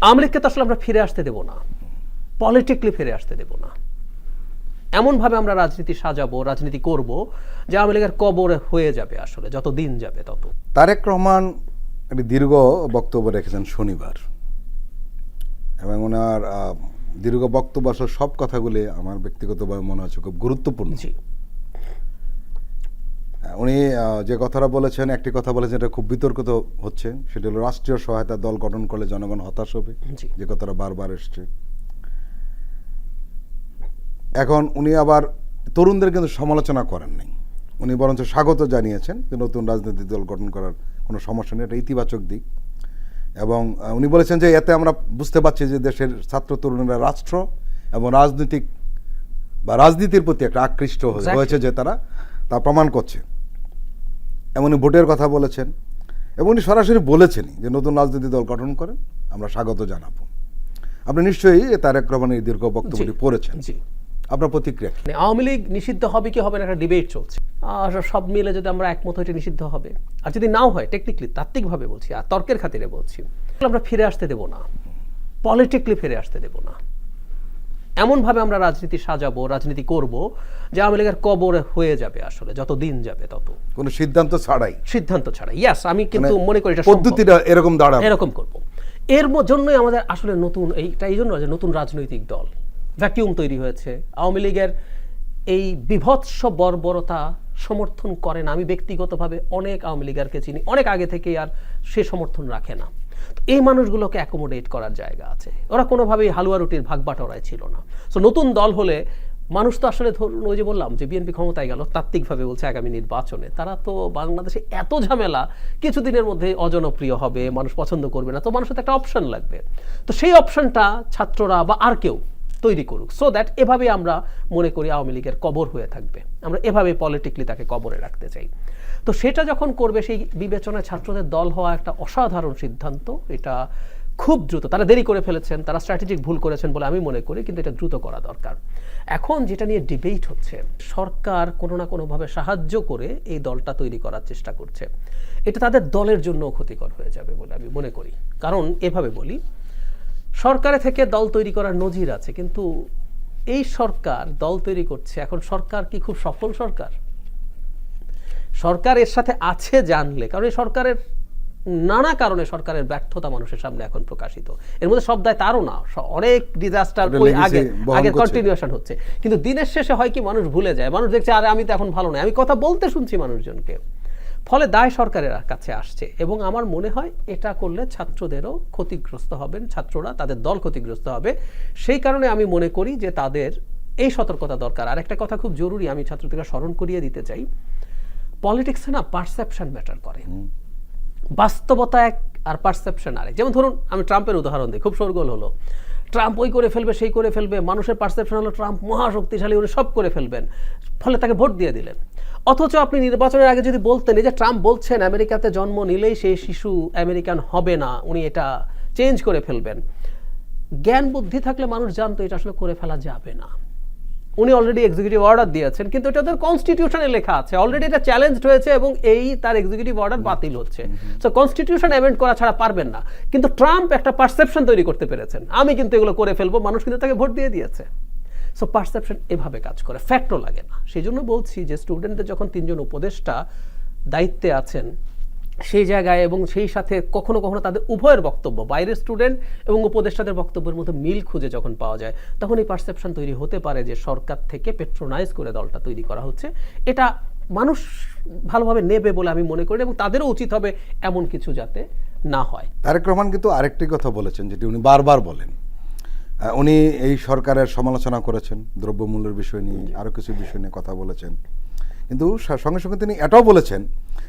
আওয়ামী লীগকে তো আসলে আমরা ফিরে আসতে দেব না, পলিটিক্যালি ফিরে আসতে দেব না। এমনভাবে আমরা রাজনীতি সাজাবো, রাজনীতি করব যে আওয়ামী লীগের কবর হয়ে যাবে আসলে, যত দিন যাবে তত। তারেক রহমান একটি দীর্ঘ বক্তব্য রেখেছেন শনিবার, এবং ওনার দীর্ঘ বক্তব্য আসলে সব কথাগুলি আমার ব্যক্তিগতভাবে মনে হচ্ছে খুব গুরুত্বপূর্ণ। জি, উনি যে কথাটা বলেছেন, একটি কথা বলেছেন এটা খুব বিতর্কিত হচ্ছে, সেটা হলো রাষ্ট্রীয় সহায়তা দল গঠন করলে জনগণ হতাশ হবে, জি। যে কথাটা বারবার এসছে। এখন উনি আবার তরুণদের কিন্তু সমালোচনা করেন নাই, উনি বরঞ্চ স্বাগত জানিয়েছেন যে নতুন রাজনৈতিক দল গঠন করার কোনো সমস্যা নেই, এটা ইতিবাচক দিক। এবং উনি বলেছেন যে এতে আমরা বুঝতে পারছি যে দেশের ছাত্র তরুণরা রাষ্ট্র এবং রাজনৈতিক বা রাজনীতির প্রতি একটা আকৃষ্ট হয়েছে, যে তারা তা প্রমাণ করছে। এবং উনি ভোটের কথা বলেছেন, এবং উনি সরাসরি বলেছেনই যে নতুন রাজনৈতিক দল গঠন করেন, আমরা স্বাগত জানাবো। আপনি নিশ্চয়ই তারেক রহমানের দীর্ঘ বক্তব্যটি পড়েছেন, আপনার প্রতিক্রিয়া? আওয়ামী লীগ নিষিদ্ধ হবে কি হবে না একটা ডিবেট চলছে, আর সব মিলে যদি আমরা একমত হয়ে নিষিদ্ধ হবে, আর যদি নাও হয় টেকনিক্যালি তাত্ত্বিকভাবে বলছি আর তর্কের খাতিরে বলছি, আমরা ফিরে আসতে দেব না, পলিটিক্যালি ফিরে আসতে দেব না। এমনভাবে আমরা রাজনীতি সাজাবো, রাজনীতি করব যে আওয়ামী লীগের কবর হয়ে যাবে আসলে, যত দিন যাবে তত। কোনো সিদ্ধান্ত ছাড়াই? সিদ্ধান্ত ছাড়াই, ইয়াস। আমি কিন্তু মনে করি এটা পদ্ধতিটা এরকম দাঁড়াবে, এরকম করব। এর জন্যই আমাদের আসলে নতুন এইটা, এই জন্য যে নতুন রাজনৈতিক দল ভ্যাকিউম তৈরি হয়েছে। আওয়ামী লীগের এই বিভৎস বর্বরতা সমর্থন করে না। আমি ব্যক্তিগতভাবে অনেক আওয়ামী লীগারকে চিনি, অনেক আগে থেকে, আর সে সমর্থন রাখে না। এই মানুষগুলোকে অ্যাকোমোডেট করার জায়গা আছে, ওরা কোনোভাবেই হালুয়া রুটির ভাগ বাটোয়ারায় ছিল না। সো নতুন দল হলে মানুষ তো আসলে ধরুন, ওই যে বললাম যে বিএনপি ক্ষমতায় গেল, তাত্ত্বিকভাবে বলছে আগামী নির্বাচনে তারা তো বাংলাদেশে এত ঝামেলা, কিছুদিনের মধ্যে অজনপ্রিয় হবে, মানুষ পছন্দ করবে না, তো মানুষের তো একটা অপশন লাগবে। তো সেই অপশনটা ছাত্ররা বা আর কেউ তৈরি করুক, সো দ্যাট এভাবে আমরা মনে করি আওয়ামী লীগের কবর হয়ে থাকবে, আমরা এভাবে পলিটিক্যালি তাকে কবরে রাখতে চাই। তো সেটা যখন করবে, সেই বিবেচনায় ছাত্রদের দল হওয়া একটা অসাধারণ সিদ্ধান্ত। এটা খুব দ্রুত, তারা দেরি করে ফেলেছেন, তারা স্ট্র্যাটেজিক ভুল করেছেন বলে আমি মনে করি, কিন্তু এটা দ্রুত করা দরকার। এখন যেটা নিয়ে ডিবেট হচ্ছে, সরকার কোনো না কোনোভাবে সাহায্য করে এই দলটা তৈরি করার চেষ্টা করছে, এটা তাদের দলের জন্য ক্ষতিকর হয়ে যাবে বলে আমি মনে করি। কারণ এভাবে বলি, সরকারে থেকে দল তৈরি করার নজির আছে, কিন্তু এই সরকার দল তৈরি করছে, এখন সরকার কি খুব সফল সরকার? সরকার এর সাথে আছে জানলে, কারণ এই সরকারের নানা কারণে সরকারের ব্যর্থতা মানুষের সামনে এখন প্রকাশিত, এর মধ্যে সব দায় তারও না, অনেক ডিজাস্টার ওই আগে কন্টিনিউশন হচ্ছে, কিন্তু দিনের শেষে হয় কি, মানুষ ভুলে যায়, মানুষ দেখছে আরে আমি তো এখন ভালো নয়, আমি কথা বলতে শুনছি মানুষজনকে, ফলে দায় সরকারের কাছে আসছে। এবং আমার মনে হয় এটা করলে ছাত্রদেরও ক্ষতিগ্রস্ত হবেন, ছাত্ররা তাদের দল ক্ষতিগ্রস্ত হবে। সেই কারণে আমি মনে করি যে তাদের এই সতর্কতা দরকার। আর একটা কথা খুব জরুরি, আমি ছাত্রদেরকে স্মরণ করিয়ে দিতে চাই, পলিটিক্সে না পারসেপশন ম্যাটার করে, বাস্তবতা এক আর পারসেপশন আরেক। যেমন ধরুন, আমি ট্রাম্পের উদাহরণ দিই, খুব শোরগোল হলো, ট্রাম্প ওই করে ফেলবে, সেই করে ফেলবে, মানুষের পারসেপশন হলো ট্রাম্প মহাশক্তিশালী, উনি সব করে ফেলবেন, ফলে তাকে ভোট দিয়ে দিলেন। অথচ আপনি নির্বাচনের আগে যদি বলতেন, এই যে ট্রাম্প বলছেন আমেরিকাতে জন্ম নিলেই সেই শিশু আমেরিকান হবে না, উনি এটা চেঞ্জ করে ফেলবেন, জ্ঞান বুদ্ধি থাকলে মানুষ জানতো এটা আসলে করে ফেলা যাবে না। উনি অলরেডি এক্সিকিউটিভ অর্ডার দিয়েছেন, কিন্তু এটা ওদের কনস্টিটিউশনে লেখা আছে, অলরেডি এটা চ্যালেঞ্জড হয়েছে, এবং এই তার এক্সিকিউটিভ অর্ডার বাতিল হচ্ছে। সো কনস্টিটিউশন অ্যামেন্ড করা ছাড়া পারবেন না। কিন্তু ট্রাম্প একটা পারসেপশন তৈরি করতে পেরেছেন, আমি কিন্তু এগুলো করে ফেলবো, মানুষ কিন্তু তাকে ভোট দিয়ে দিয়েছে। সো পারসেপশন এভাবে কাজ করে, ফ্যাক্টও লাগে না। সেই জন্য বলছি যে স্টুডেন্টদের যখন তিনজন উপদেষ্টা দায়িত্বে আছেন সেই জায়গায়, এবং সেই সাথে কখনো কখনো তাদের উভয়ের বক্তব্য, বাইরের স্টুডেন্ট এবং উপদেষ্টাদের বক্তব্যের মধ্যে মিল খুঁজে যখন পাওয়া যায়, তখন এই পারসেপশন তৈরি হতে পারে যে সরকার থেকে পেট্রোনাইজ করে দলটা তৈরি করা হচ্ছে। এটা মানুষ ভালোভাবে নেবে বলে আমি মনে করি, এবং তাদেরও উচিত হবে এমন কিছু যাতে না হয়। তারেক রহমান কিন্তু আরেকটি কথা বলেছেন, যেটি উনি বারবার বলেন, উনি এই সরকারের সমালোচনা করেছেন, দ্রব্যমূল্যের বিষয় নিয়ে, আরও কিছু বিষয় নিয়ে কথা বলেছেন, কিন্তু সঙ্গে সঙ্গে তিনি এটাও বলেছেন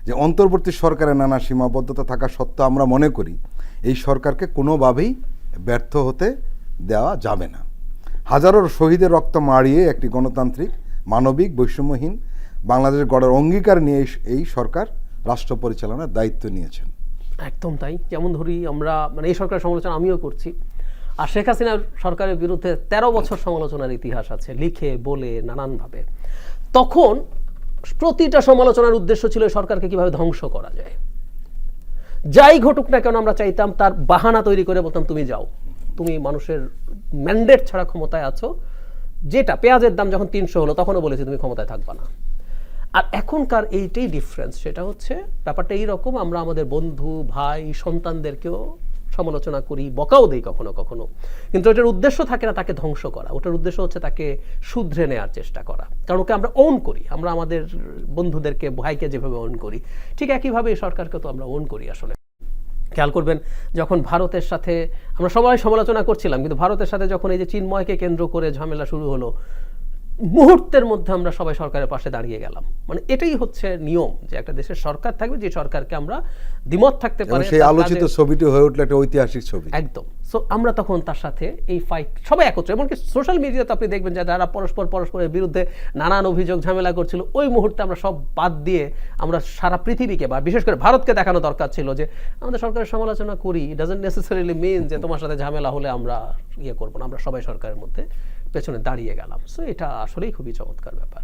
যে অন্তর্বর্তী সরকারের নানা সীমাবদ্ধতা থাকা সত্ত্বেও আমরা মনে করি এই সরকারকে কোনোভাবেই ব্যর্থ হতে দেওয়া যাবে না। হাজারো শহীদের রক্ত মাড়িয়ে একটি গণতান্ত্রিক, মানবিক, বৈষম্যহীন বাংলাদেশ গড়ার অঙ্গীকার নিয়ে এই সরকার রাষ্ট্র পরিচালনার দায়িত্ব নিয়েছেন। একদম তাই। যেমন ধরি আমরা, মানে এই সরকারের সমালোচনা আমিও করছি, আর শেখ হাসিনার সরকারের বিরুদ্ধে 13 বছর সমালোচনার ইতিহাস আছে, লিখে বলে নানানভাবে। তখন প্রতিটা সমালোচনার উদ্দেশ্য ছিল সরকারকে কিভাবে ধ্বংস করা যায়। যাই ঘটুক না কেন আমরা চাইতাম তার বাহানা তৈরি করে বলতাম তুমি যাও, তুমি মানুষের ম্যান্ডেট ছাড়া ক্ষমতায় আছো, যেটা পেঁয়াজের দাম যখন 300 হলো তখনও বলেছি তুমি ক্ষমতায় থাকবা না। আর এখনকার এইটাই ডিফারেন্স, সেটা হচ্ছে ব্যাপারটা এইরকম, আমরা আমাদের বন্ধু ভাই সন্তানদেরকেও সমালোচনা করি, বকাও দিই কখনো কখনো, কিন্তু ওটার উদ্দেশ্য থাকে না তাকে ধ্বংস করা, ওটার উদ্দেশ্য হচ্ছে তাকে শুধরে নেওয়ার চেষ্টা করা, কারণ ওকে আমরা ওন করি, আমরা আমাদের বন্ধুদেরকে ভাইকে যেভাবে ওন করি ঠিক একইভাবে এই সরকারকে তো আমরা ওন করি। আসলে খেয়াল করবেন যখন ভারতের সাথে আমরা সবাই সমালোচনা করছিলাম, কিন্তু ভারতের সাথে যখন এই যে চিন্ময়কে কেন্দ্র করে ঝামেলা শুরু হলো, মুহূর্তের মধ্যে আমরা সবাই সরকারের পাশে দাঁড়িয়ে গেলাম। মানে এটাই হচ্ছে নিয়ম, যে একটা দেশের সরকার থাকবে যে সরকারকে আমরা দ্বিমত থাকতে এবং পারে, সেই আলোচিত ছবিটি হয়ে উঠলো একটা ঐতিহাসিক ছবি একদম। সো আমরা তখন তার সাথে এই ফাইট সবাই একত্রে, এমনকি সোশ্যাল মিডিয়াতে আপনি দেখবেন যে যারা পরস্পরের বিরুদ্ধে নানান অভিযোগ ঝামেলা করছিল, ওই মুহূর্তে আমরা সব বাদ দিয়ে আমরা সারা পৃথিবীকে বা বিশেষ করে ভারতকে দেখানো দরকার ছিল যে আমাদের সরকারের সমালোচনা করি ডাজন্ট নেসেসারিলি মিন যে তোমার সাথে ঝামেলা হলে আমরা করবো না, আমরা সবাই সরকারের মধ্যে পেছনে দাঁড়িয়ে গেলাম। সো এটা আসলেই খুবই চমৎকার ব্যাপার।